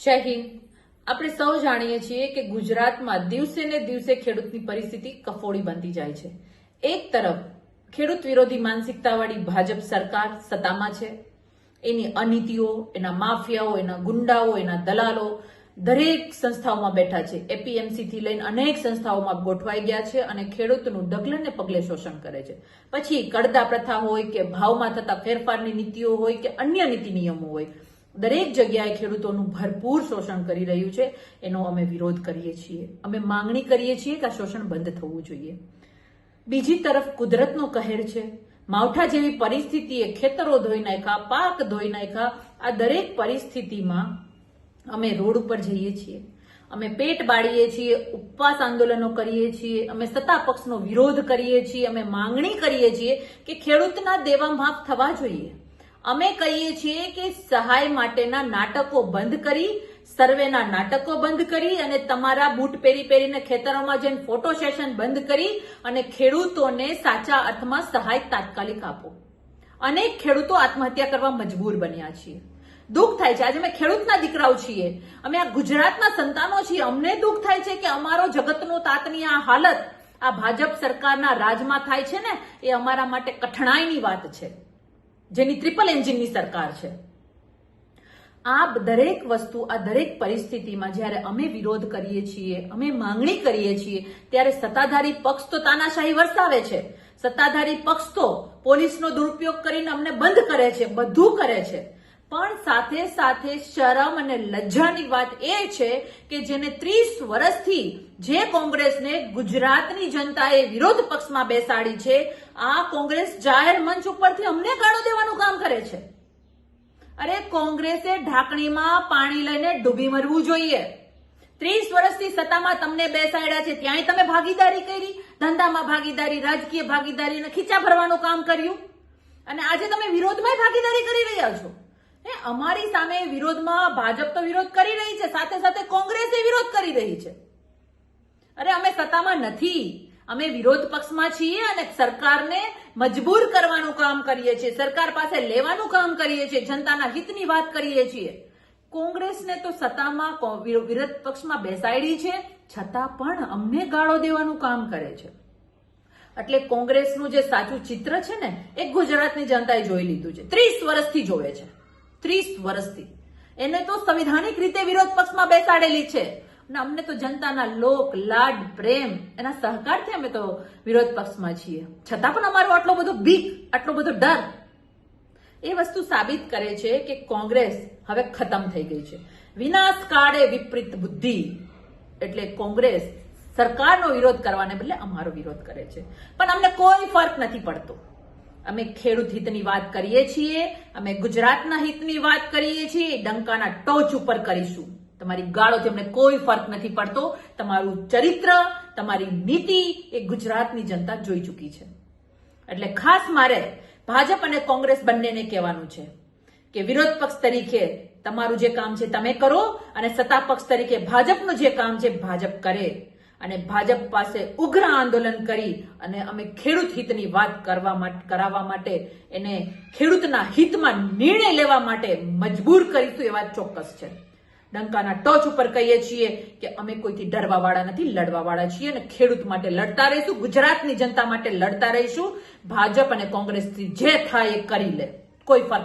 જય હિન્દ। આપણે સૌ જાણીએ છીએ કે ગુજરાતમાં દિવસે ને દિવસે ખેડૂતની પરિસ્થિતિ કફોડી બનતી જાય છે। એક તરફ ખેડૂત વિરોધી માનસિકતાવાળી ભાજપ સરકાર સત્તામાં છે, એની અનીતિઓ, એના માફિયાઓ, એના ગુંડાઓ, એના દલાલો દરેક સંસ્થાઓમાં બેઠા છે। એપીએમસી થી લઈને અનેક સંસ્થાઓમાં ગોઠવાઈ ગયા છે અને ખેડૂતનું ડગલે ને પગલે શોષણ કરે છે। પછી કડદા પ્રથા હોય કે ભાવમાં થતા ફેરફારની નીતિઓ હોય કે અન્ય નીતિ નિયમો હોય, દરેક જગ્યાએ ખેડૂતોનું ભરપૂર શોષણ કરી રહ્યું છે। એનો અમે વિરોધ કરીએ છીએ। અમે માંગણી કરીએ છીએ કે આ શોષણ બંધ થવું જોઈએ। બીજી તરફ કુદરતનો કહેર છે। માવઠા જેવી પરિસ્થિતિએ ખેતરો ધોઈ નાખ્યા, પાક ધોઈ નાખ્યા। આ દરેક પરિસ્થિતિમાં અમે રોડ ઉપર જઈએ છીએ, અમે પેટ બાળીએ છીએ, ઉપવાસ આંદોલનો કરીએ છીએ, અમે સત્તા પક્ષનો વિરોધ કરીએ છીએ, અમે માંગણી કરીએ છીએ કે ખેડૂતના દેવા માફ થવા જોઈએ। અમે કહીએ છીએ કે સહાય માટેના નાટકો બંધ કરી, સર્વેના નાટકો બંધ કરી અને તમારા બૂટ પહેરી પહેરીને ખેતરોમાં જઈને ફોટો સેશન બંધ કરી અને ખેડૂતોને સાચા અર્થમાં સહાય તાત્કાલિક આપો। અનેક ખેડૂતો આત્મહત્યા કરવા મજબૂર બન્યા છીએ। દુઃખ થાય છે, આજે અમે ખેડૂતના દીકરાઓ છીએ, અમે આ ગુજરાતના સંતાનો છીએ। અમને દુઃખ થાય છે કે અમારો જગતનો તાતની આ હાલત આ ભાજપ સરકારના રાજમાં થાય છે ને, એ અમારા માટે કઠણાઈની વાત છે, જેની ટ્રિપલ એન્જિનની સરકાર છે। આ દરેક વસ્તુ, આ દરેક પરિસ્થિતિમાં જ્યારે અમે વિરોધ કરીએ છીએ, અમે માંગણી કરીએ છીએ, ત્યારે સત્તાધારી પક્ષ તો તાનાશાહી વરસાવે છે। સત્તાધારી પક્ષ તો પોલીસનો દુરુપયોગ કરીને અમને બંધ કરે છે, બધું કરે છે। પણ સાથે સાથે શરમ અને લજ્જાની વાત એ છે કે જેને 30 વર્ષથી જે કોંગ્રેસને ગુજરાતની જનતાએ વિરોધ પક્ષમાં બેસાડી છે, આ કોંગ્રેસ જાહેર મંચ ઉપરથી અમને ગાળો દેવાનું કામ કરે છે। અરે કોંગ્રેસે ઢાંકણીમાં પાણી લઈને ડૂબી મરવું જોઈએ। 30 વર્ષથી સત્તામાં તમને બેસાડ્યા છે, ત્યાંય તમે ભાગીદારી કરી, ધંધામાં ભાગીદારી, રાજકીય ભાગીદારી અને ખીચા ભરવાનું કામ કર્યું, અને આજે તમે વિરોધમાં ભાગીદારી કરી રહ્યા છો। અમારી સામે વિરોધમાં ભાજપ તો વિરોધ કરી રહી છે, સાથે સાથે કોંગ્રેસે વિરોધ કરી રહી છે। અરે અમે સત્તામાં નથી, અમે વિરોધ પક્ષમાં છીએ અને સરકારને મજબૂર કરવાનું કામ કરીએ છીએ, સરકાર પાસે લેવાનું કામ કરીએ છીએ, જનતાના હિતની વાત કરીએ છીએ। કોંગ્રેસને તો સત્તામાં વિરોધ પક્ષમાં બેસાડી છે, છતાં પણ અમને ગાળો દેવાનું કામ કરે છે। એટલે કોંગ્રેસનું જે સાચું ચિત્ર છે ને, એ ગુજરાતની જનતાએ જોઈ લીધું છે, 30 વર્ષથી જોવે છે, 30 વર્ષથી। એને તો સંવિધાનિક રીતે વિરોધ પક્ષમાં બેસાડેલી છે અને અમને તો જનતાના લોક લાડ પ્રેમ એના સહકારથી અમે તો વિરોધ પક્ષમાં છીએ, છતાં પણ અમારો આટલો બધો બીક, આટલો બધો ડર, એ વસ્તુ સાબિત કરે છે કે કોંગ્રેસ હવે ખતમ થઈ ગઈ છે। વિનાશ કાળે વિપરીત બુદ્ધિ, એટલે કોંગ્રેસ સરકારનો વિરોધ કરવાને બદલે અમારો વિરોધ કરે છે, પણ અમને કોઈ ફરક નથી પડતો। અમે ખેડૂત હિતની વાત કરીએ છીએ, અમે ગુજરાતના હિતની વાત કરીએ છીએ, ડંકાના ટોચ ઉપર કરીશું। તમારી ગાળોથી અમને કોઈ ફરક નથી પડતો। તમારું ચરિત્ર, તમારી નીતિ એ ગુજરાતની જનતા જોઈ ચૂકી છે। એટલે ખાસ મારે ભાજપ અને કોંગ્રેસ બંનેને કહેવાનું છે કે વિરોધ પક્ષ તરીકે તમારું જે કામ છે તમે કરો, અને સત્તા પક્ષ તરીકે ભાજપનું જે કામ છે ભાજપ કરે, અને ભાજપ પાસે ઉગ્ર આંદોલન કરી અને અમે ખેડૂત હિતની વાત કરાવવા માટે, એને ખેડૂતના હિતમાં નિર્ણય લેવા માટે મજબૂર કરીશું, એ વાત ચોક્કસ છે। ડંકાના ટોચ ઉપર કહીએ છીએ કે અમે કોઈથી ડરવા વાળા નથી, લડવા વાળા છીએ, અને ખેડૂત માટે લડતા રહીશું, ગુજરાતની જનતા માટે લડતા રહીશું। ભાજપ અને કોંગ્રેસથી જે થાય એ કરી લે, કોઈ ફરક